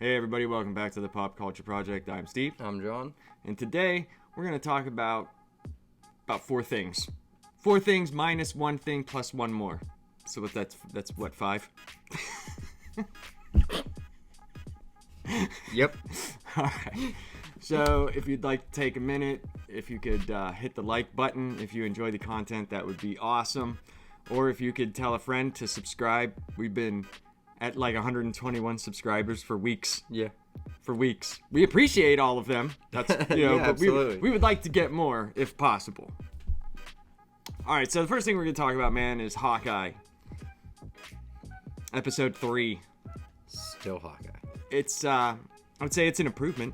Hey everybody, welcome back to the Pop Culture Project. I'm Steve. I'm John. And today we're going to talk about four things. Four things minus one thing plus one more. So that's what, 5? Yep. All right. So if you'd like to take a minute, if you could hit the like button if you enjoy the content, that would be awesome. Or if you could tell a friend to subscribe. We've been at like 121 subscribers for weeks. Yeah. For weeks. We appreciate all of them. That's, yeah, but absolutely. we would like to get more if possible. All right, so the first thing we're going to talk about, man, is Hawkeye. Episode 3. Still Hawkeye. It's, I would say it's an improvement.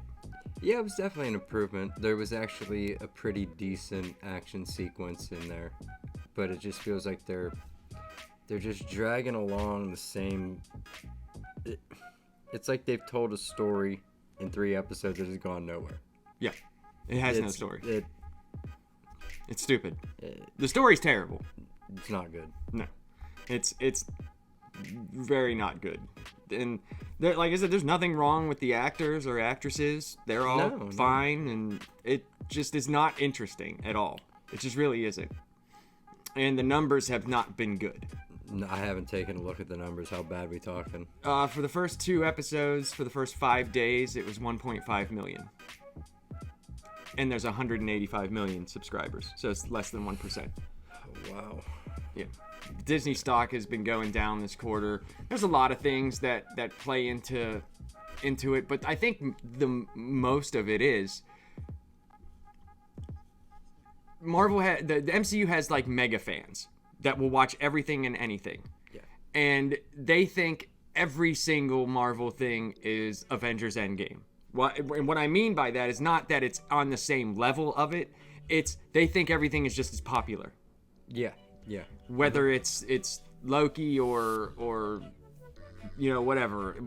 Yeah, it was definitely an improvement. There was actually a pretty decent action sequence in there. But it just feels like they're just dragging along the same... It's like they've told a story in 3 episodes that has gone nowhere. Yeah, it has no story. It's stupid. It's The story's terrible. not good. No, it's very not good. And like I said, there's nothing wrong with the actors or actresses. They're all fine, and it just is not interesting at all. It just really isn't. And the numbers have not been good. No, I haven't taken a look at the numbers. How bad we talking? For the first 2 episodes, for the first 5 days, it was 1.5 million. And there's 185 million subscribers, so it's less than 1%. Oh, wow. Yeah. Disney stock has been going down this quarter. There's a lot of things that play into it, but I think the most of it is Marvel the MCU has like mega fans that will watch everything and anything. Yeah. And they think every single Marvel thing is Avengers Endgame. What I mean by that is not that it's on the same level of it. It's they think everything is just as popular. Yeah. Yeah. Whether it's Loki or whatever.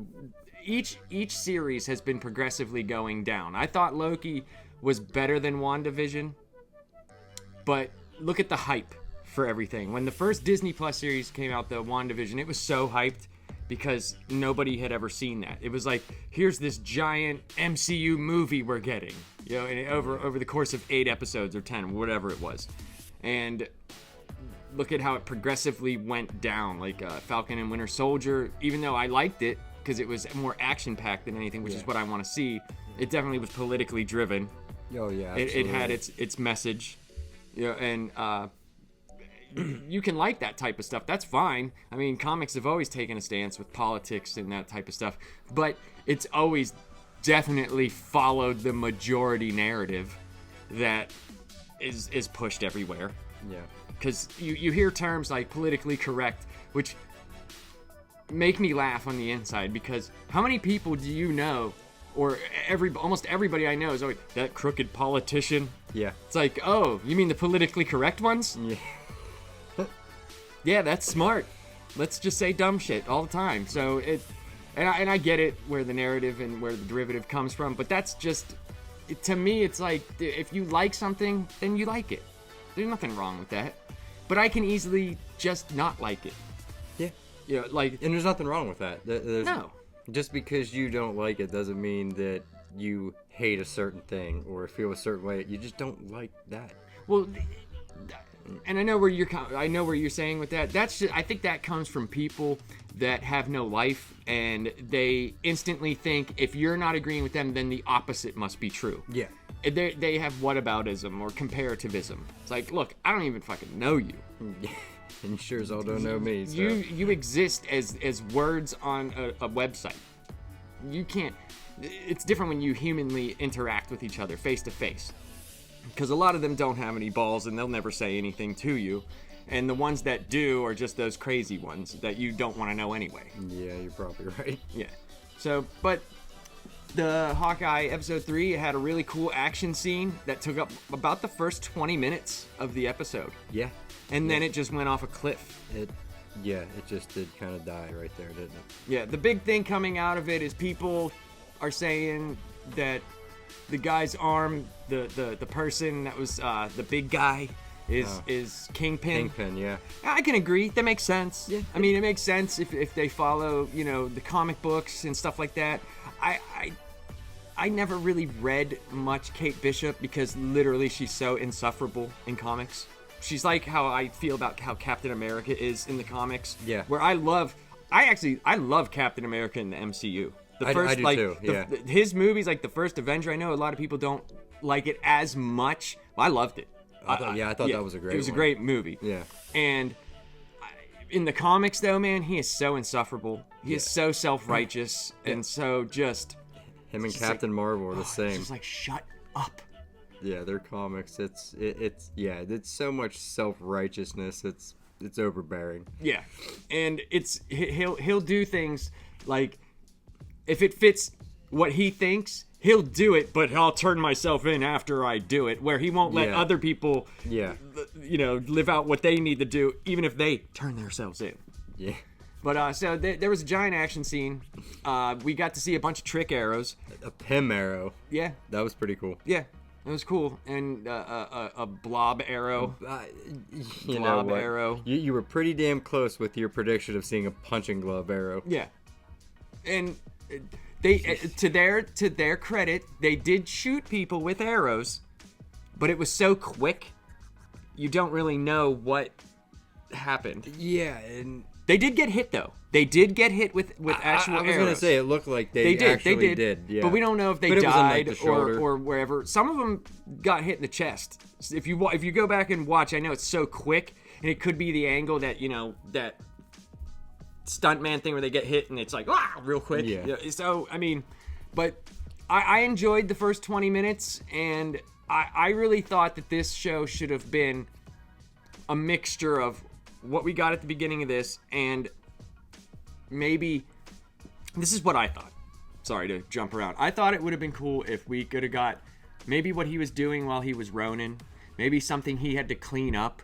Each series has been progressively going down. I thought Loki was better than WandaVision, but look at the hype for everything. When the first Disney Plus series came out, the WandaVision, it was so hyped because nobody had ever seen that. It was like, here's this giant MCU movie we're getting, and over the course of 8 episodes or 10, whatever it was. And look at how it progressively went down. Like Falcon and Winter Soldier, even though I liked it because it was more action-packed than anything, which is what I want to see, it definitely was politically driven. Oh, yeah, absolutely. It had its message. And you can like that type of stuff. That's fine. I mean, comics have always taken a stance with politics and that type of stuff, but it's always definitely followed the majority narrative that is pushed everywhere. Yeah. Because you hear terms like politically correct, which make me laugh on the inside, because how many people do you know, or almost everybody I know is always, that crooked politician? Yeah. It's like, oh, you mean the politically correct ones? Yeah. Yeah, that's smart. Let's just say dumb shit all the time. So and I get it where the narrative and where the derivative comes from, but that's just, to me, it's like, if you like something, then you like it. There's nothing wrong with that. But I can easily just not like it. Yeah. Like, and there's nothing wrong with that. No. Just because you don't like it doesn't mean that you hate a certain thing or feel a certain way. You just don't like that. Well, and I know where you're saying with that. That's just, I think that comes from people that have no life, and they instantly think if you're not agreeing with them, then the opposite must be true. Yeah. They have whataboutism or comparativism. It's like, look, I don't even fucking know you. And you sure as all don't know me. So. You exist as words on a website. You can't. It's different when you humanly interact with each other face to face. Because a lot of them don't have any balls and they'll never say anything to you. And the ones that do are just those crazy ones that you don't want to know anyway. Yeah, you're probably right. Yeah. So, but the Hawkeye episode 3 had a really cool action scene that took up about the first 20 minutes of the episode. Yeah. And then it just went off a cliff. It just did kind of die right there, didn't it? Yeah, the big thing coming out of it is people are saying that the guy's arm, the person that was the big guy, is Kingpin. Kingpin, yeah. I can agree. That makes sense. Yeah. I mean, it makes sense if they follow, the comic books and stuff like that. I never really read much Kate Bishop because literally she's so insufferable in comics. She's like how I feel about how Captain America is in the comics. Yeah. Where I love Captain America in the MCU. I do too. Yeah. His movies, like the first Avenger, I know a lot of people don't like it as much. I loved it. I thought that was a great one. It was a great movie. Yeah. And in the comics, though, man, he is so insufferable. He is so self-righteous and so just... Him and Captain Marvel are the same. It's just like, shut up. Yeah, their comics. It's so much self-righteousness. It's overbearing. Yeah, and he'll do things like if it fits what he thinks, he'll do it. But I'll turn myself in after I do it. Where he won't let other people, live out what they need to do, even if they turn themselves in. Yeah. But so there was a giant action scene. We got to see a bunch of trick arrows. A Pym arrow. Yeah. That was pretty cool. Yeah, it was cool. And a blob arrow. Arrow. You were pretty damn close with your prediction of seeing a punching glove arrow. Yeah. And they, to their credit, they did shoot people with arrows, but it was so quick, you don't really know what happened. Yeah, and... They did get hit, though. They did get hit with actual arrows. I was going to say, it looked like they did. Yeah. But we don't know if they died or wherever. Some of them got hit in the chest. If you go back and watch, I know it's so quick, and it could be the angle that, that stuntman thing where they get hit, and it's like, real quick. Yeah. So, I mean, but I enjoyed the first 20 minutes, and I really thought that this show should have been a mixture of what we got at the beginning of this, and maybe this is what I thought. Sorry to jump around. I thought it would have been cool if we could have got maybe what he was doing while he was Ronin, maybe something he had to clean up,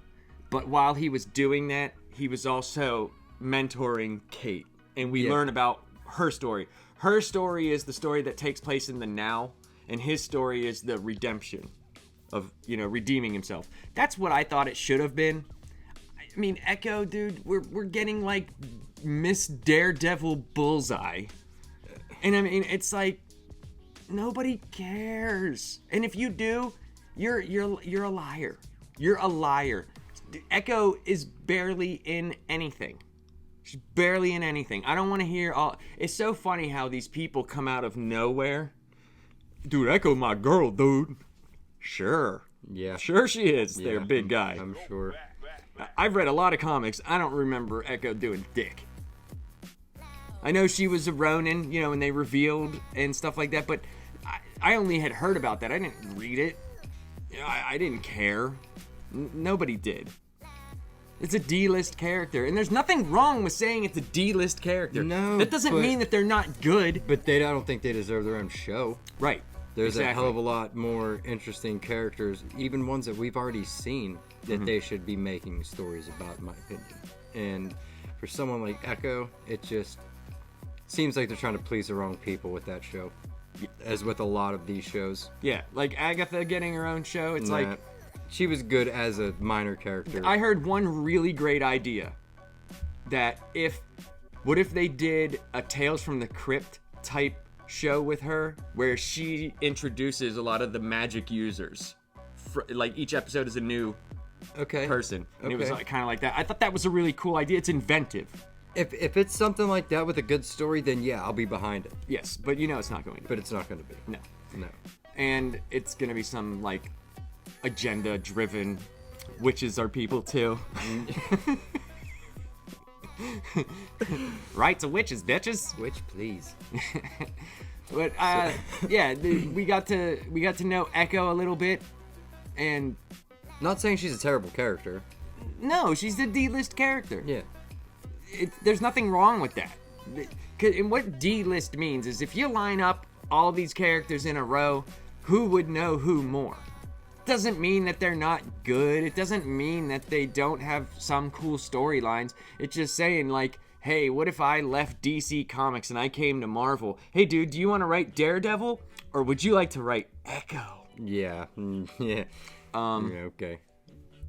but while he was doing that, he was also mentoring Kate, and we learn about her story. Her story is the story that takes place in the now, and his story is the redemption of, redeeming himself. That's what I thought it should have been. I mean, Echo, dude, we're getting like Miss Daredevil Bullseye, and I mean, it's like nobody cares. And if you do, you're a liar. You're a liar. Echo is barely in anything. She's barely in anything. I don't want to hear all. It's so funny how these people come out of nowhere. Dude, Echo, my girl, dude. Sure. Yeah. Sure she is. Yeah, They're big guy. I'm sure. I've read a lot of comics. I don't remember Echo doing dick. I know she was a Ronin, when they revealed and stuff like that, but I only had heard about that. I didn't read it. I didn't care. Nobody did. It's a D-list character, and there's nothing wrong with saying it's a D-list character. No, that doesn't mean that they're not good. But I don't think they deserve their own show. Right. There's a hell of a lot more interesting characters, even ones that we've already seen, that they should be making stories about, in my opinion. And for someone like Echo, it just seems like they're trying to please the wrong people with that show, as with a lot of these shows. Yeah, like Agatha getting her own show, it's like... She was good as a minor character. I heard one really great idea, that what if they did a Tales from the Crypt type show with her, where she introduces a lot of the magic users, like each episode is a new person, and it was kind of like that. I thought that was a really cool idea. It's inventive. If it's something like that with a good story, then yeah, I'll be behind it. Yes, but it's not going to be. But it's not going to be. No. And it's going to be some like agenda driven witches are people too. Rights of witches, bitches. Witch, please. But we got to know Echo a little bit, and not saying she's a terrible character. No, she's a D-list character. Yeah. There's nothing wrong with that. And what D-list means is if you line up all these characters in a row, who would know who more? It doesn't mean that they're not good. It doesn't mean that they don't have some cool storylines. It's just saying like, hey, what if I left DC Comics and I came to Marvel? Hey, dude, do you want to write Daredevil, or would you like to write Echo? Yeah. Yeah. Okay.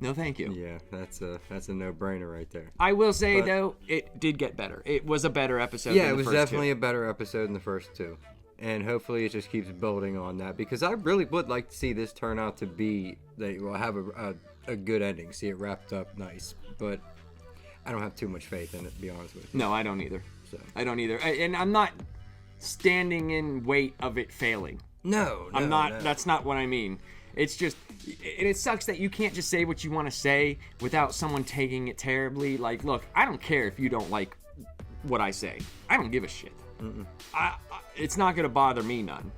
No, thank you. Yeah, that's a no-brainer right there. I will say, though, it did get better. It was a better episode than the first two. Yeah, it was definitely a better episode than the first two. and hopefully it just keeps building on that, because I really would like to see this turn out to be that will have a good ending, see it wrapped up nice, but I don't have too much faith in it, to be honest with you. No, I don't either. So. I don't either. And I'm not standing in weight of it failing. No, I'm not. No. That's not what I mean. It's just, and it sucks that you can't just say what you want to say without someone taking it terribly. Like, look, I don't care if you don't like what I say. I don't give a shit. It's not gonna bother me none.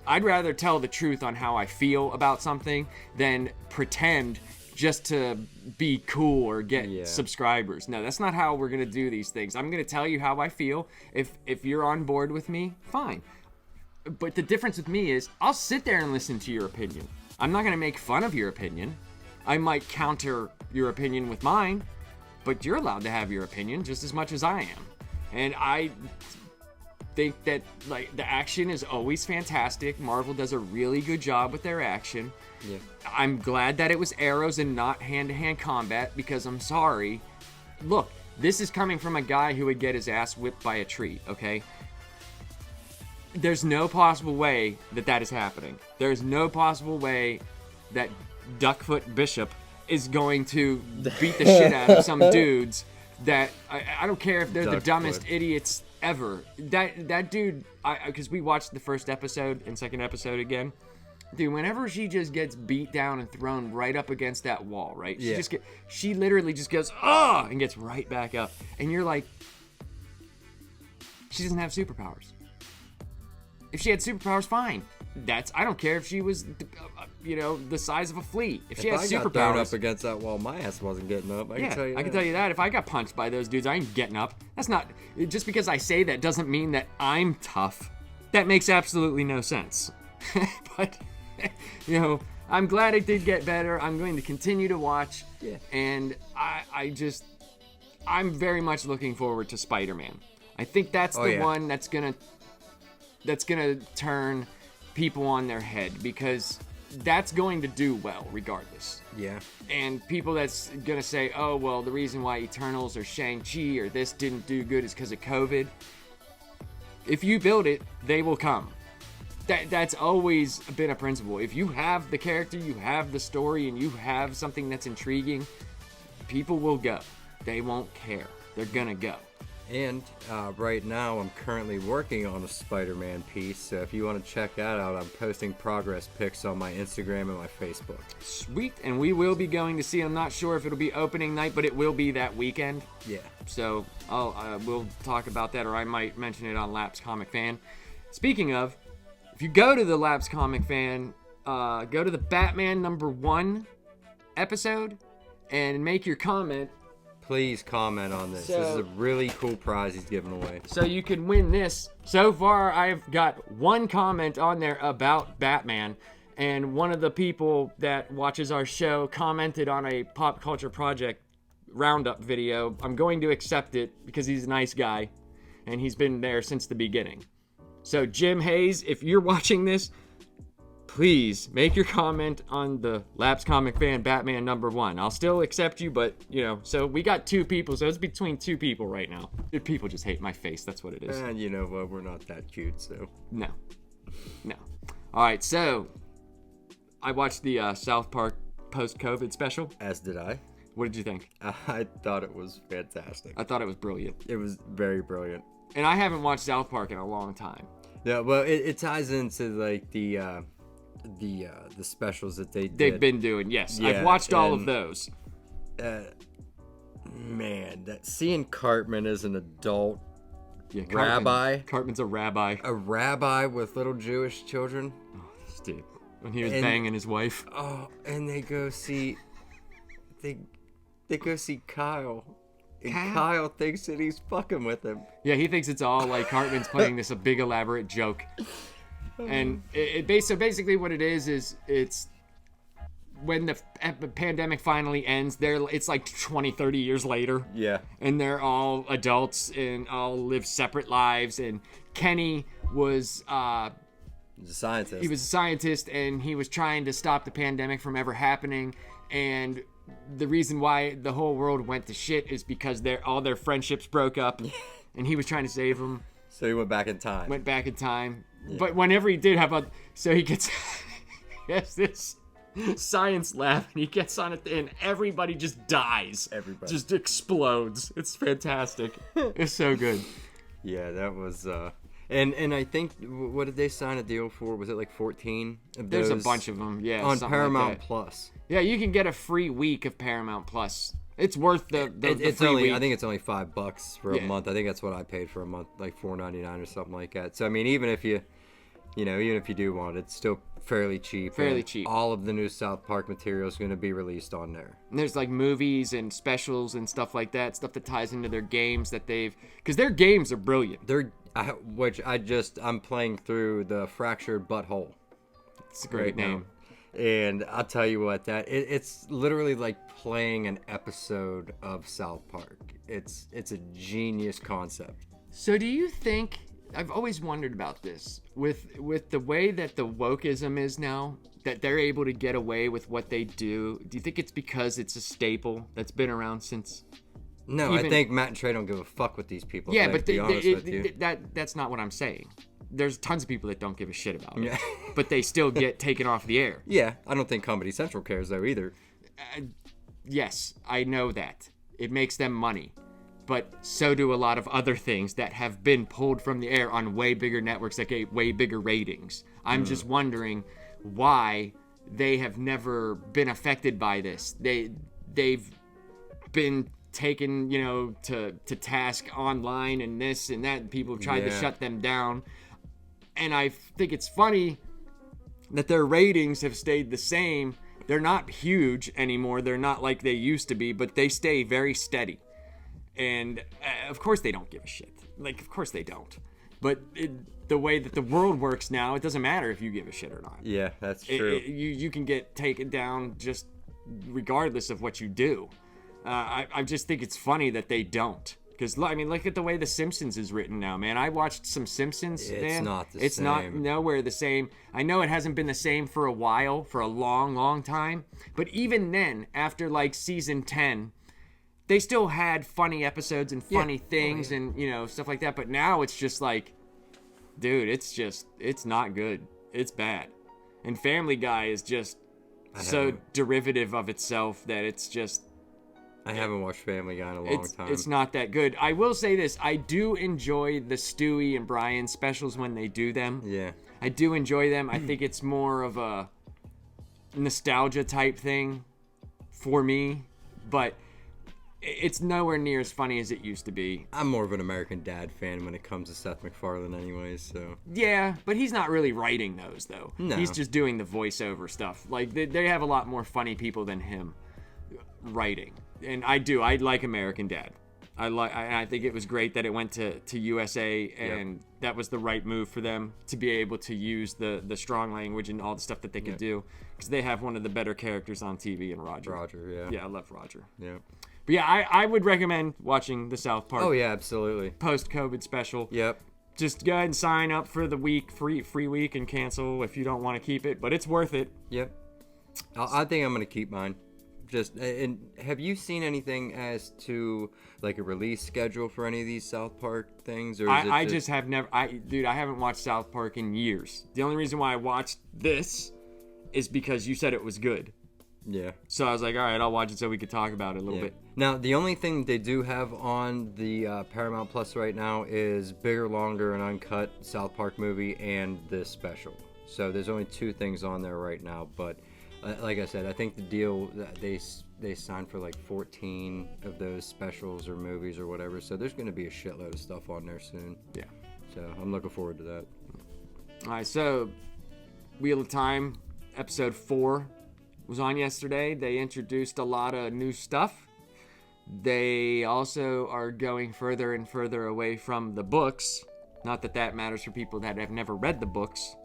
I'd rather tell the truth on how I feel about something than pretend just to be cool or get subscribers. No, that's not how we're gonna do these things. I'm gonna tell you how I feel. If you're on board with me, fine. But the difference with me is I'll sit there and listen to your opinion. I'm not gonna make fun of your opinion. I might counter your opinion with mine, but you're allowed to have your opinion just as much as I am. And I think that, like, the action is always fantastic. Marvel does a really good job with their action. Yeah. I'm glad that it was arrows and not hand-to-hand combat, because I'm sorry. Look, this is coming from a guy who would get his ass whipped by a tree, okay? There's no possible way that is happening. There's no possible way that Duckfoot Bishop is going to beat the shit out of some dudes that I don't care if they're the dumbest idiots ever. That dude, because we watched the first episode and second episode again. Dude, whenever she just gets beat down and thrown right up against that wall, right? She literally just goes, ah, and gets right back up. And you're like, she doesn't have superpowers. If she had superpowers, fine. I don't care if she was, the size of a flea. If she has superpowers, got thrown up against that wall, my ass wasn't getting up. I can tell you that. If I got punched by those dudes, I ain't getting up. That's not, just because I say that doesn't mean that I'm tough. That makes absolutely no sense. But, I'm glad it did get better. I'm going to continue to watch. Yeah. And I'm very much looking forward to Spider-Man. I think that's the one that's gonna turn people on their head, because that's going to do well regardless. Yeah. And people that's gonna say, oh, well, the reason why Eternals or Shang-Chi or this didn't do good is because of COVID. If you build it, they will come. That's always been a principle. If you have the character, you have the story, and you have something that's intriguing, people will go. They won't care. They're gonna go. And right now, I'm currently working on a Spider-Man piece, so if you want to check that out, I'm posting progress pics on my Instagram and my Facebook. Sweet, and we will be going to see. I'm not sure if it'll be opening night, but it will be that weekend. Yeah. So we'll talk about that, or I might mention it on Laps Comic Fan. Speaking of, if you go to the Laps Comic Fan, go to the Batman #1 episode and make your comment. Please comment on this. This is a really cool prize he's giving away. So you can win this. So far, I've got one comment on there about Batman, and one of the people that watches our show commented on a Pop Culture Project Roundup video. I'm going to accept it because he's a nice guy, and he's been there since the beginning. So Jim Hayes, if you're watching this, please make your comment on the Laps Comic Fan Batman #1. I'll still accept you, but, so we got 2 people, so it's between 2 people right now. People just hate my face, that's what it is. And you know what, we're not that cute, so. No. All right, so I watched the South Park post-COVID special. As did I. What did you think? I thought it was fantastic. I thought it was brilliant. It was very brilliant. And I haven't watched South Park in a long time. Yeah, well, it ties into, like, the specials that they've been doing. Yes, yeah, I've watched all of those. Man, seeing Cartman as an adult rabbi. Cartman's a rabbi. A rabbi with little Jewish children. Oh, this dude, when he was banging his wife. Oh, and they go see Kyle. And Kyle thinks that he's fucking with him. Yeah, he thinks it's all like Cartman's playing this a big elaborate joke. And so basically what it is it's when the pandemic finally ends, it's like 20, 30 years later. Yeah. And they're all adults and all live separate lives. And Kenny was a scientist. He was a scientist, and he was trying to stop the pandemic from ever happening. And the reason why the whole world went to shit is because all their friendships broke up, and he was trying to save them. So he went back in time. But whenever he did, so he gets he has this science lab and he gets on it and everybody just dies. Everybody just explodes. It's fantastic. It's so good. Yeah, that was and I think, what did they sign a deal for? Was it like 14 of those? There's a bunch of them. Yeah, on Paramount like Plus. Yeah, you can get a free week of Paramount Plus. It's worth the it's free only week. I think it's only $5 for a month. I think that's what I paid for a month, like $4.99 or something like that. So I mean, even if you do want it, it's still fairly cheap. Fairly cheap. All of the new South Park material is going to be released on there. And there's like movies and specials and stuff like that, stuff that ties into their games because their games are brilliant. I'm playing through the Fractured Butthole. It's a great name. And I'll tell you what, it's literally like playing an episode of South Park. It's a genius concept. So do you think, I've always wondered about this, with the way that the wokeism is now, that they're able to get away with what they do you think it's because it's a staple that's been around since? No, I think Matt and Trey don't give a fuck with these people. Yeah, but to be honest with you. That's not what I'm saying. There's tons of people that don't give a shit about it, Yeah. but they still get taken off the air. Yeah, I don't think Comedy Central cares though either. Yes, I know that. It makes them money. But so do a lot of other things that have been pulled from the air on way bigger networks that get way bigger ratings. I'm just wondering why they have never been affected by this. They've been taken, to task online and this and that. And people have tried to shut them down. And I think it's funny that their ratings have stayed the same. They're not huge anymore. They're not like they used to be, but they stay very steady. And of course they don't give a shit. Like, of course they don't. But the way that the world works now, it doesn't matter if you give a shit or not. Yeah, that's true. You can get taken down just regardless of what you do. I just think it's funny that they don't. Because, I mean, look at the way The Simpsons is written now, man. I watched some Simpsons, it's man. Not the it's same. not nowhere the same. I know it hasn't been the same for a while, for a long, long time. But even then, after, like, season 10, they still had funny episodes and funny things and, stuff like that. But now it's just like, dude, it's not good. It's bad. And Family Guy is just so derivative of itself that it's just... I haven't watched Family Guy in a long time. It's not that good. I will say this. I do enjoy the Stewie and Brian specials when they do them. Yeah. I do enjoy them. I think it's more of a nostalgia type thing for me. But it's nowhere near as funny as it used to be. I'm more of an American Dad fan when it comes to Seth MacFarlane anyways, so... Yeah, but he's not really writing those, though. No. He's just doing the voiceover stuff. Like, they have a lot more funny people than him writing. And I like American Dad. I think it was great that it went to USA, and that was the right move for them to be able to use the strong language and all the stuff that they could do, because they have one of the better characters on TV in Roger. Roger, yeah. Yeah, I love Roger. Yeah. But yeah, I would recommend watching the South Park. Oh yeah, absolutely. Post-COVID special. Yep. Just go ahead and sign up for the free week and cancel if you don't want to keep it, but it's worth it. Yep. I think I'm gonna keep mine. And have you seen anything as to like a release schedule for any of these South Park things? Or I just have never. I haven't watched South Park in years. The only reason why I watched this is because you said it was good. Yeah. So I was like, all right, I'll watch it so we could talk about it a little bit. Now, the only thing they do have on the Paramount Plus right now is Bigger, Longer, and Uncut South Park movie and this special. So there's only 2 things on there right now, but. Like I said, I think the deal they signed for like 14 of those specials or movies or whatever. So there's going to be a shitload of stuff on there soon. Yeah. So I'm looking forward to that. All right. So Wheel of Time episode 4 was on yesterday. They introduced a lot of new stuff. They also are going further and further away from the books. Not that that matters for people that have never read the books,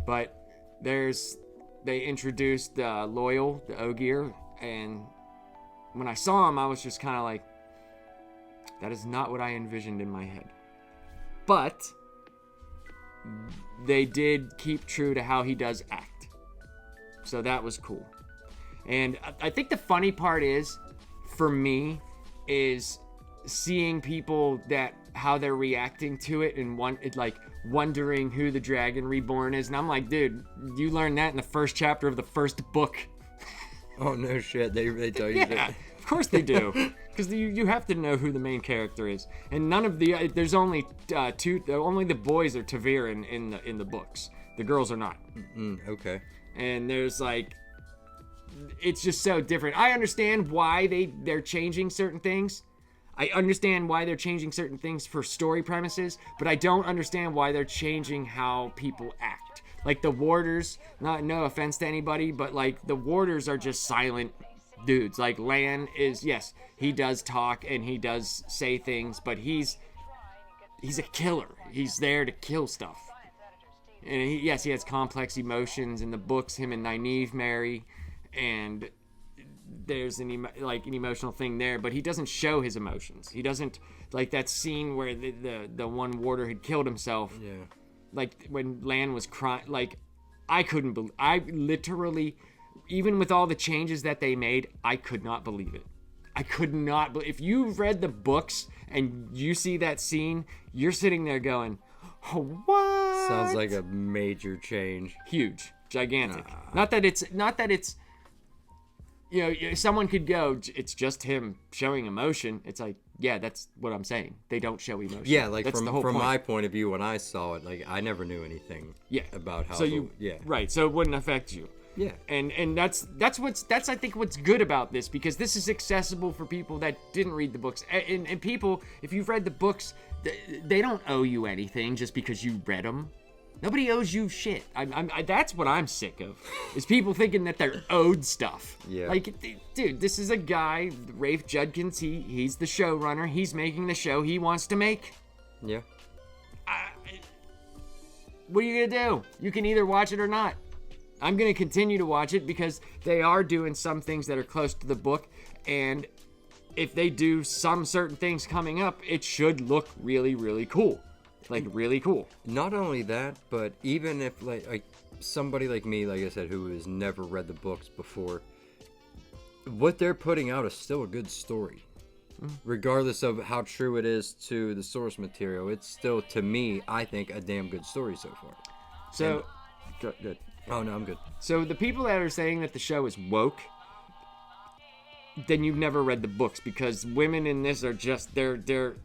but they introduced Loyal, the Ogier, and when I saw him, I was just kind of like, that is not what I envisioned in my head. But they did keep true to how he does act. So that was cool. And I think the funny part is, for me, is seeing people how they're reacting to it, and wondering who the Dragon Reborn is. And I'm like, dude, you learned that in the first chapter of the first book. Oh, no shit. They tell you Yeah, that. of course they do. Because you have to know who the main character is. And none of the... there's only two... Only the boys are Tavir in the books. The girls are not. Okay. And there's like... It's just so different. I understand why they're changing certain things. I understand why they're changing certain things for story premises, but I don't understand why they're changing how people act. Like the warders, no offense to anybody, but like the warders are just silent dudes. Like Lan is, yes, he does talk and he does say things, but he's a killer. He's there to kill stuff. And he has complex emotions. In the books, him and Nynaeve marry, and there's an emotional thing there, but he doesn't show his emotions. He doesn't, like that scene where the one warder had killed himself. Yeah. Like when Lan was crying, like I literally, even with all the changes that they made, I could not believe it. I could not if you've read the books and you see that scene, you're sitting there going, oh, what? Sounds like a major change. Huge, gigantic. Not that it's you know, someone could go, it's just him showing emotion. It's like, yeah, that's what I'm saying. They don't show emotion. Yeah, like that's from my point of view, when I saw it, like I never knew anything. Yeah. About how. Right. So it wouldn't affect you. Yeah. And that's I think what's good about this, because this is accessible for people that didn't read the books. And people, if you've read the books, they don't owe you anything just because you read them. Nobody owes you shit. That's what I'm sick of, is people thinking that they're owed stuff. Yeah. Like, dude, this is a guy, Rafe Judkins, he's the showrunner. He's making the show he wants to make. Yeah. What are you going to do? You can either watch it or not. I'm going to continue to watch it because they are doing some things that are close to the book. And if they do some certain things coming up, it should look really, really cool. Like, really cool. Not only that, but even if, like somebody like me, like I said, who has never read the books before, what they're putting out is still a good story. Regardless of how true it is to the source material, it's still, to me, I think, a damn good story so far. So, good. Oh, no, I'm good. So, the people that are saying that the show is woke, then you've never read the books, because women in this are just, they're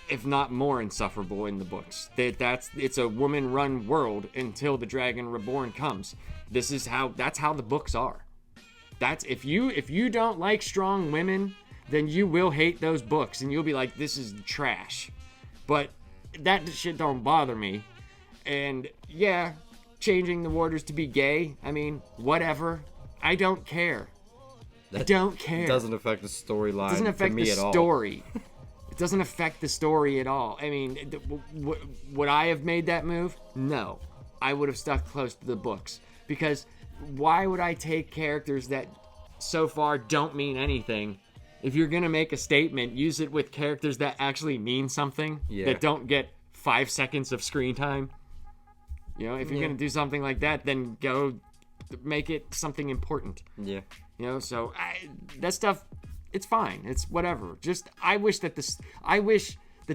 if not more insufferable in the books. It's a woman-run world until the Dragon Reborn comes. That's how the books are. That's if you don't like strong women, then you will hate those books and you'll be like, this is trash. But that shit don't bother me. And yeah, changing the warders to be gay, I mean, whatever. I don't care. I don't care. It doesn't affect the storyline. It doesn't affect to me the at all. story. It doesn't affect the story at all. I mean, would I have made that move? No. I would have stuck close to the books. Because why would I take characters that so far don't mean anything? If you're going to make a statement, use it with characters that actually mean something. Yeah. That don't get 5 seconds of screen time. You know, if you're going to do something like that, then go make it something important. Yeah. You know, so that stuff... It's fine. It's whatever. Just I wish that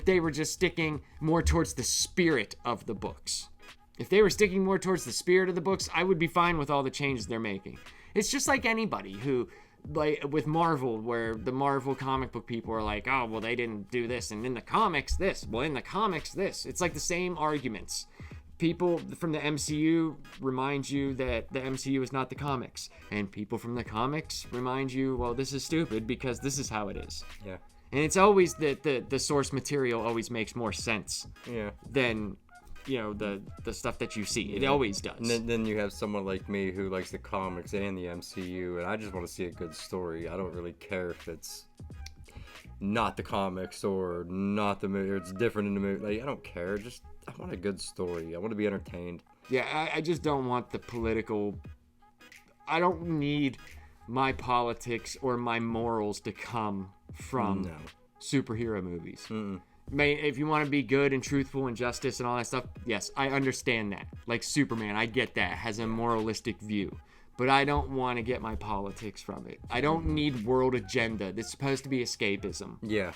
they were just sticking more towards the spirit of the books. If they were sticking more towards the spirit of the books, I would be fine with all the changes they're making. It's just like anybody who, like with Marvel, where the Marvel comic book people are like, oh, well, they didn't do this, and in the comics, this. Well, in the comics, this. It's like the same arguments. People from the MCU remind you that the MCU is not the comics. And people from the comics remind you, well, this is stupid because this is how it is. Yeah. And it's always the source material always makes more sense than, you know, the stuff that you see. It always does. And then you have someone like me who likes the comics and the MCU, and I just want to see a good story. I don't really care if it's not the comics or not the movie, or it's different in the movie. Like, I don't care. I want a good story. I want to be entertained. Yeah, I just don't want the political... I don't need my politics or my morals to come from superhero movies. If you want to be good and truthful and justice and all that stuff, yes, I understand that. Like Superman, I get that, has a moralistic view. But I don't want to get my politics from it. I don't need world agenda. It's supposed to be escapism. Yeah.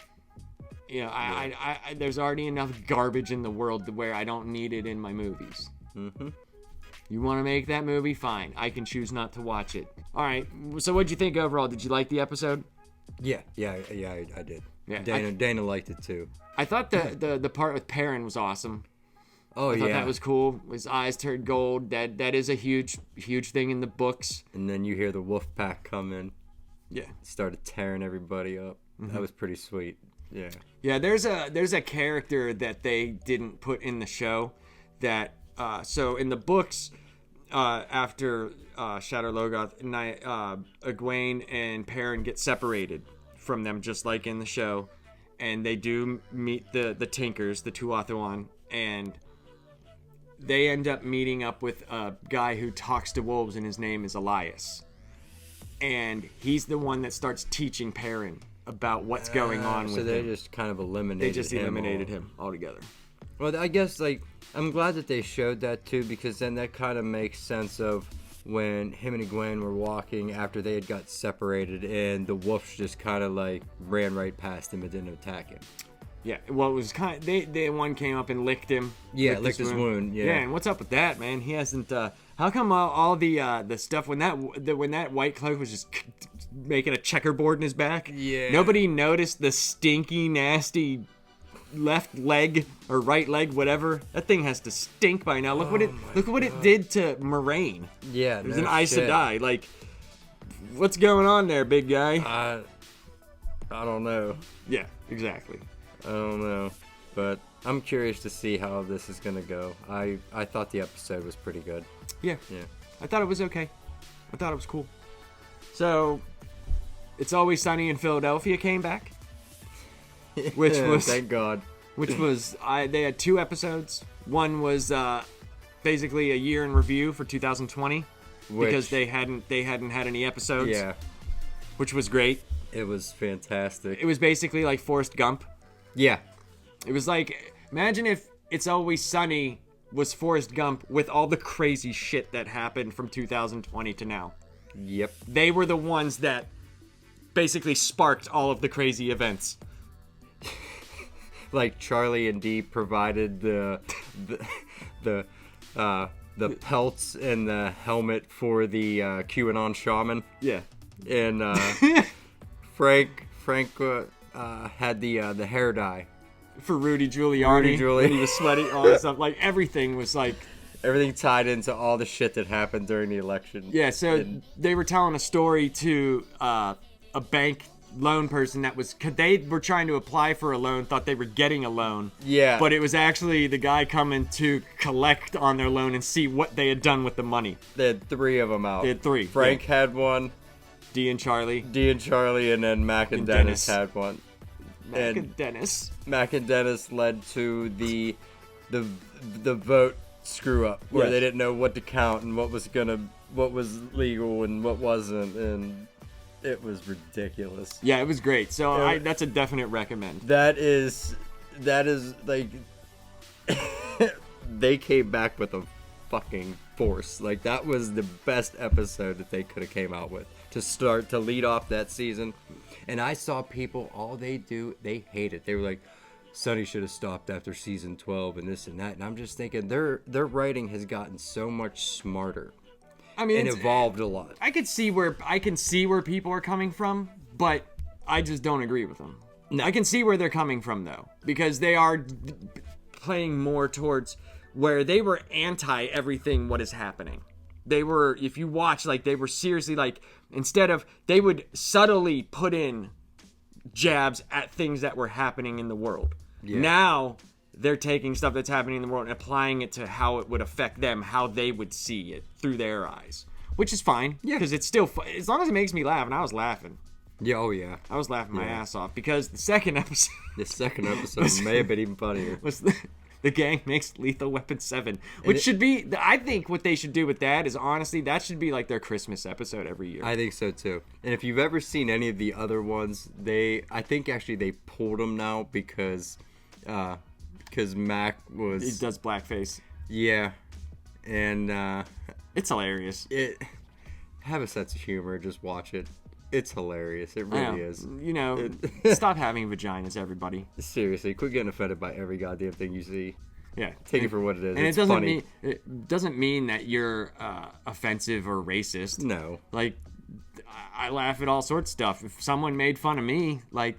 You know, I there's already enough garbage in the world where I don't need it in my movies. Mm-hmm. You want to make that movie? Fine. I can choose not to watch it. All right. So what'd you think overall? Did you like the episode? Yeah, I did. Yeah, Dana liked it too. I thought the part with Perrin was awesome. Oh, I thought yeah. that was cool. His eyes turned gold. That is a huge thing in the books. And then you hear the wolf pack come in. Yeah. Started tearing everybody up. Mm-hmm. That was pretty sweet. Yeah. Yeah, there's a character that they didn't put in the show that so in the books after Shadow Logoth, Egwene and Perrin get separated from them just like in the show, and they do meet the Tinkers, the Tuathuan, and they end up meeting up with a guy who talks to wolves, and his name is Elias. And he's the one that starts teaching Perrin about what's going on with him. So they just kind of eliminated him altogether. Well, I guess, like, I'm glad that they showed that, too, because then that kind of makes sense of when him and Egwene were walking after they had got separated, and the wolves just kind of, like, ran right past him and didn't attack him. Yeah, well, it was kind of, they one came up and licked him. Yeah, licked his wound. Yeah, and what's up with that, man? He hasn't. How come all the stuff when that white cloak was just making a checkerboard in his back? Yeah. Nobody noticed the stinky, nasty left leg or right leg, whatever. That thing has to stink by now. Look what it did to Moraine. Yeah, it was an Aes Sedai. Like, what's going on there, big guy? I don't know. Yeah, exactly. I don't know, but I'm curious to see how this is gonna go. I thought the episode was pretty good. Yeah. I thought it was okay. I thought it was cool. So, It's Always Sunny in Philadelphia came back, which was thank God. Which was they had 2 episodes. One was basically a year in review for 2020 because they hadn't had any episodes. Yeah. Which was great. It was fantastic. It was basically like Forrest Gump. Yeah. It was like, imagine if It's Always Sunny was Forrest Gump with all the crazy shit that happened from 2020 to now. Yep. They were the ones that basically sparked all of the crazy events. Like Charlie and Dee provided the pelts and the helmet for the QAnon shaman. Yeah. And Frank had the hair dye for Rudy Giuliani. When he was sweaty, all that stuff. Like, everything was like... Everything tied into all the shit that happened during the election. Yeah, so they were telling a story to a bank loan person that was... They were trying to apply for a loan, thought they were getting a loan. Yeah. But it was actually the guy coming to collect on their loan and see what they had done with the money. They had 3 of them out. They had 3. Frank had one. Dee and Charlie, and then Mac and Dennis had one. Mac and Dennis led to the vote screw up where they didn't know what to count and what was legal and what wasn't, and it was ridiculous. Yeah, it was great. So that's a definite recommend. That is like they came back with a fucking force. Like, that was the best episode that they could have came out with to lead off that season. And I saw people, all they hate it. They were like, Sonny should have stopped after season 12 and this and that. And I'm just thinking their writing has gotten so much smarter. I mean, and evolved a lot. I can see where people are coming from, but I just don't agree with them. No. I can see where they're coming from, though, because they are playing more towards where they were anti everything what is happening. They were, if you watch, like, they were seriously, like, instead of, they would subtly put in jabs at things that were happening in the world. Yeah. Now, they're taking stuff that's happening in the world and applying it to how it would affect them, how they would see it through their eyes. Which is fine, because it's still fun. As long as it makes me laugh, and I was laughing. Yeah, oh yeah. I was laughing my ass off, because the second episode... may have been even funnier. Was the gang makes Lethal Weapon 7, which should be... I think what they should do with that is, honestly, that should be like their Christmas episode every year. I think so, too. And if you've ever seen any of the other ones, I think actually they pulled them now because Mac was... He does blackface. Yeah. And... it's hilarious. Have a sense of humor. Just watch it. It's hilarious. It really is. You know, stop having vaginas, everybody. Seriously, quit getting offended by every goddamn thing you see. Yeah, Take it for what it is. And it's it doesn't funny. mean it doesn't mean that you're offensive or racist. No. Like, I laugh at all sorts of stuff. If someone made fun of me, like,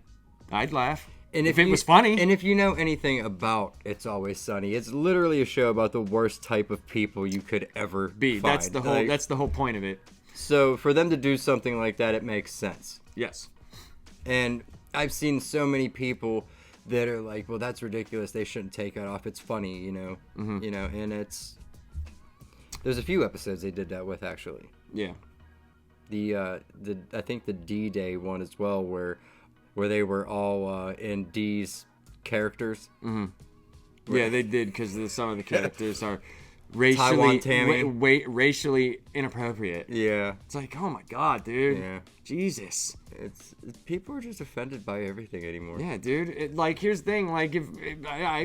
I'd laugh. And if it was funny. And if you know anything about It's Always Sunny, it's literally a show about the worst type of people you could ever find. That's the whole. That's the whole point of it. So for them to do something like that, it makes sense. Yes. And I've seen so many people that are like, "Well, that's ridiculous. They shouldn't take it off. It's funny, you know." Mm-hmm. You know, and it's. There's a few episodes they did that with actually. Yeah. I think the D-Day one as well, where they were all in D's characters. Mm-hmm. Yeah, they did because some of the characters are racially Taiwan Tammy. racially inappropriate. Yeah. It's like, oh my god, dude. Yeah. Jesus. It's people are just offended by everything anymore. Yeah, dude. Like, here's the thing. Like, if I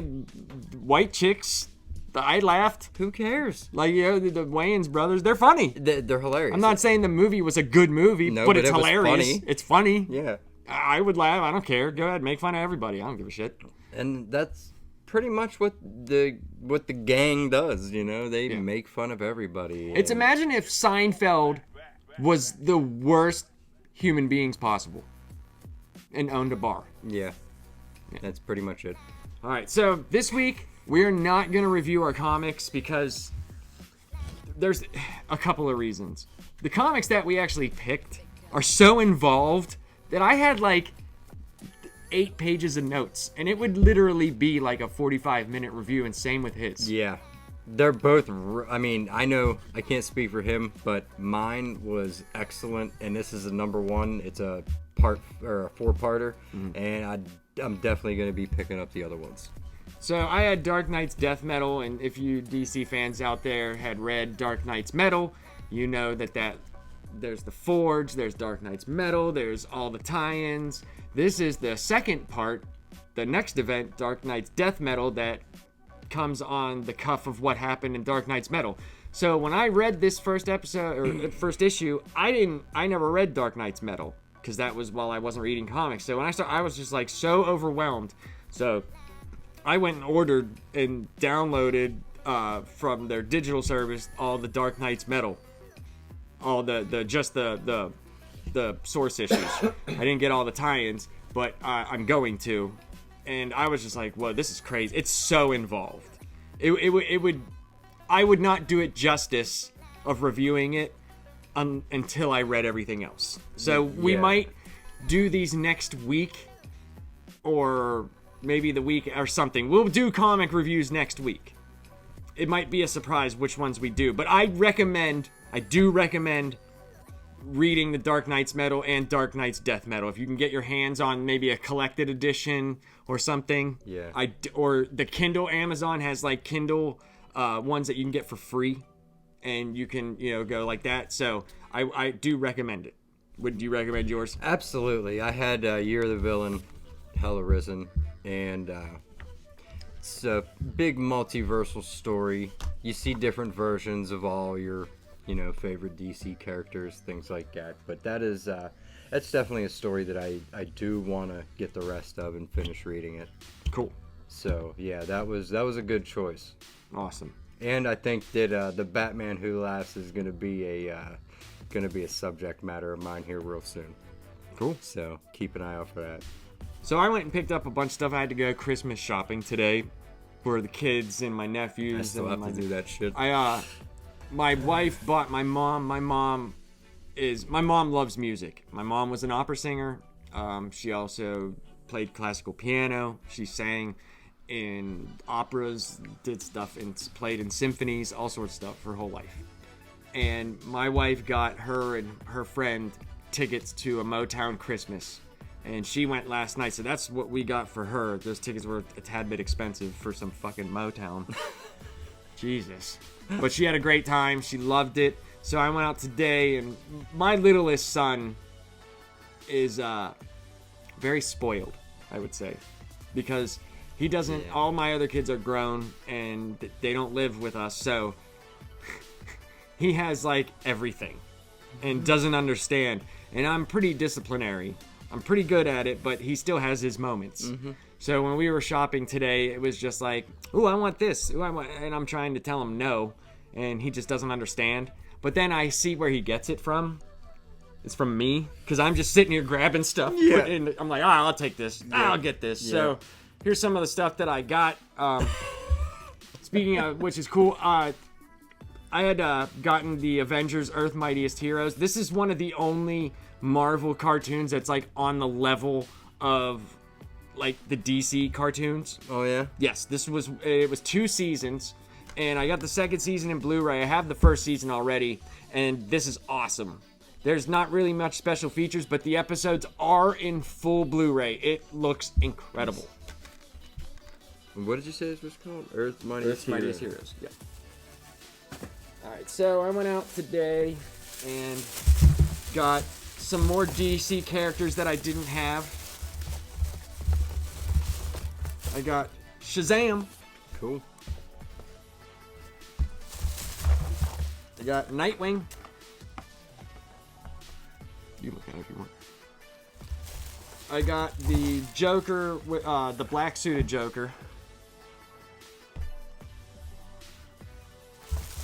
white chicks, I laughed. Who cares? Like, you know, the Wayans brothers, they're funny. They're hilarious. I'm not saying the movie was a good movie, No, but but it's it was hilarious. funny. It's funny. Yeah. I would laugh. I don't care. Go ahead, make fun of everybody. I don't give a shit. And that's pretty much what the gang does, you know? They make fun of everybody. It's imagine if Seinfeld was the worst human beings possible and owned a bar. Yeah. That's pretty much it. All right, so this week we're not going to review our comics because there's a couple of reasons. The comics that we actually picked are so involved that I had like 8 pages of notes, and it would literally be like a 45-minute review, and same with his. Yeah. They're both, I mean, I know I can't speak for him, but mine was excellent, and this is a number one. It's a part or a 4-parter, and I'm definitely going to be picking up the other ones. So I had Dark Knight's Death Metal, and if you DC fans out there had read Dark Knight's Metal, you know that there's the Forge, there's Dark Knight's Metal, there's all the tie-ins. This is the second part, the next event, Dark Knight's Death Metal, that comes on the cuff of what happened in Dark Knight's Metal. So when I read this first episode or first issue, I never read Dark Knight's Metal because that was while I wasn't reading comics. So when I was just like so overwhelmed. So I went and ordered and downloaded from their digital service all the Dark Knight's Metal, all the source issues. I didn't get all the tie-ins, but I'm going to. And I was just like, "Whoa, this is crazy! It's so involved. I would not do it justice of reviewing it until I read everything else. So we might do these next week, or maybe the week or something. We'll do comic reviews next week. It might be a surprise which ones we do, but I do recommend reading the Dark Knight's Metal and Dark Knight's Death Metal. If you can get your hands on maybe a collected edition or something. Yeah. Or the Kindle, Amazon has like Kindle ones that you can get for free, and you can, go like that. So I do recommend it. Would you recommend yours? Absolutely. I had Year of the Villain, Hell Arisen, and it's a big multiversal story. You see different versions of all your favorite DC characters, things like that. But that's definitely a story that I do want to get the rest of and finish reading it. Cool. So yeah, that was a good choice. Awesome. And I think that the Batman Who Laughs is gonna be a subject matter of mine here real soon. Cool. So keep an eye out for that. So I went and picked up a bunch of stuff. I had to go Christmas shopping today for the kids and my nephews. I still have to do that shit. My wife bought my mom. My mom loves music. My mom was an opera singer. She also played classical piano. She sang in operas, did stuff and played in symphonies, all sorts of stuff her whole life. And my wife got her and her friend tickets to a Motown Christmas. And she went last night, so that's what we got for her. Those tickets were a tad bit expensive for some fucking Motown. Jesus. But she had a great time. She loved it. So I went out today, and my littlest son is very spoiled, I would say. Because he doesn't, all my other kids are grown, and they don't live with us. So he has, like, everything and doesn't understand. and I'm pretty disciplinary. I'm pretty good at it, but he still has his moments. So when we were shopping today, it was just like, ooh, I want this. Ooh, I want, and I'm trying to tell him no, and he just doesn't understand. But then I see where he gets it from. It's from me, because I'm just sitting here grabbing stuff. Yeah. I'm like, I'll take this. I'll get this. Yeah. So here's some of the stuff that I got. Speaking of, which is cool, I had gotten the Avengers Earth Mightiest Heroes. This is one of the only Marvel cartoons that's like on the level of like the DC cartoons. Oh yeah. Yes, it was 2 seasons, and I got the second season in Blu-ray. I have the first season already, and this is awesome. There's not really much special features, but the episodes are in full Blu-ray. It looks incredible. What did you say this was called? Earth Mightiest Heroes. Yeah. All right, so I went out today and got some more DC characters that I didn't have. I got Shazam. Cool. I got Nightwing. You look at it if you want. I got the Joker, the black suited Joker.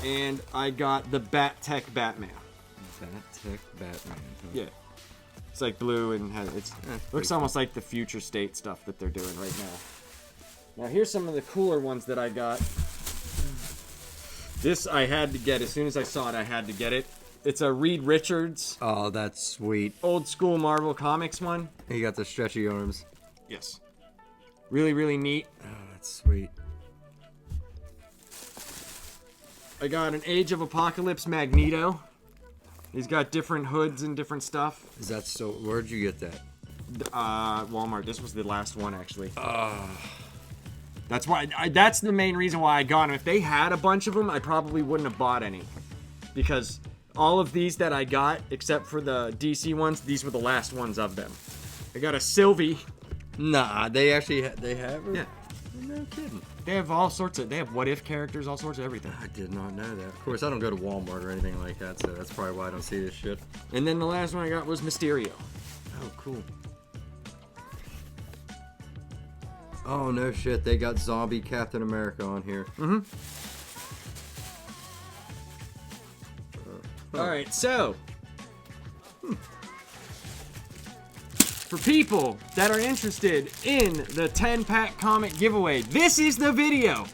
And I got the Bat-Tech Batman. Bat-Tech Batman. Huh? Yeah. It's like blue and looks almost like the future state stuff that they're doing right now. Now here's some of the cooler ones that I got. This I had to get. As soon as I saw it, I had to get it. It's a Reed Richards. Oh, that's sweet. Old school Marvel Comics one. He got the stretchy arms. Yes. Really, really neat. Oh, that's sweet. I got an Age of Apocalypse Magneto. He's got different hoods and different stuff. Is that so? Where'd you get that? Walmart. This was the last one, actually. That's why. That's the main reason why I got them. If they had a bunch of them, I probably wouldn't have bought any. Because all of these that I got, except for the DC ones, these were the last ones of them. I got a Sylvie. Nah, they actually they have her? Yeah. No kidding. They have all sorts of. They have what if characters, all sorts of everything. I did not know that. Of course, I don't go to Walmart or anything like that, so that's probably why I don't see this shit. And then the last one I got was Mysterio. Oh, cool. Oh, no shit. They got zombie Captain America on here. Mm-hmm. All right, so for people that are interested in the 10-pack comic giveaway, this is the video.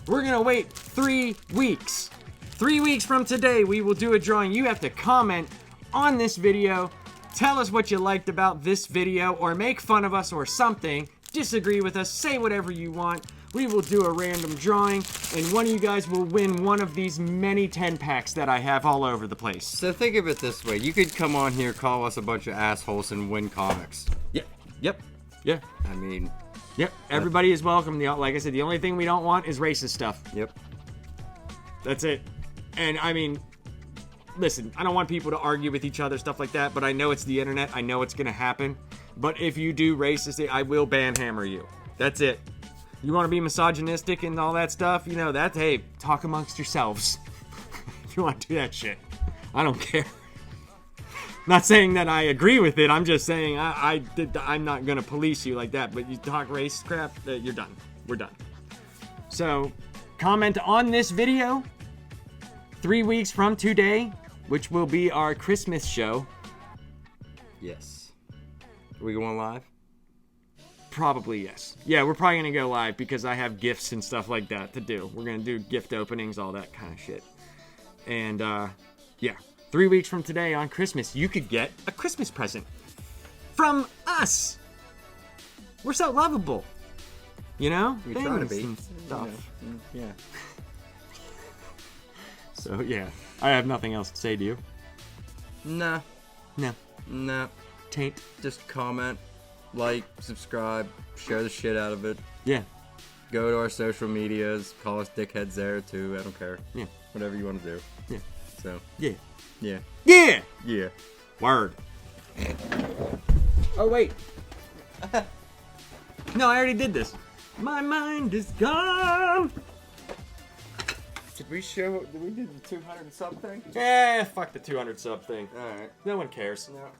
We're gonna wait 3 weeks. 3 weeks from today, we will do a drawing. You have to comment on this video, tell us what you liked about this video, or make fun of us or something, disagree with us, say whatever you want. We will do a random drawing, and one of you guys will win one of these many 10-packs that I have all over the place. So think of it this way. You could come on here, call us a bunch of assholes, and win comics. Yep. Yeah. I mean... Yep. Everybody is welcome. Like I said, the only thing we don't want is racist stuff. Yep. That's it. And, I mean, listen, I don't want people to argue with each other, stuff like that, but I know it's the internet. I know it's going to happen. But if you do racist, I will banhammer you. That's it. You want to be misogynistic and all that stuff, you know, that's, hey, talk amongst yourselves. If you want to do that shit. I don't care. Not saying that I agree with it. I'm just saying I'm not going to police you like that. But you talk race crap, you're done. We're done. So, comment on this video 3 weeks from today, which will be our Christmas show. Yes. Are we going live? Probably, yes. Yeah, we're probably going to go live because I have gifts and stuff like that to do. We're going to do gift openings, all that kind of shit. And, yeah. 3 weeks from today on Christmas, you could get a Christmas present from us. We're so lovable. You know? We try to be. And stuff. Yeah. So, yeah. I have nothing else to say to you. Nah. No. Nah. Taint. Just comment, like, subscribe, share the shit out of it. Yeah. Go to our social medias. Call us dickheads there, too. I don't care. Yeah. Whatever you want to do. Yeah. So. Yeah. Yeah. Yeah! Yeah. Word. Oh, wait. No, I already did this. My mind is gone. Did we show? Did we do the 200 something? Fuck the 200 sub thing. All right. No one cares. No.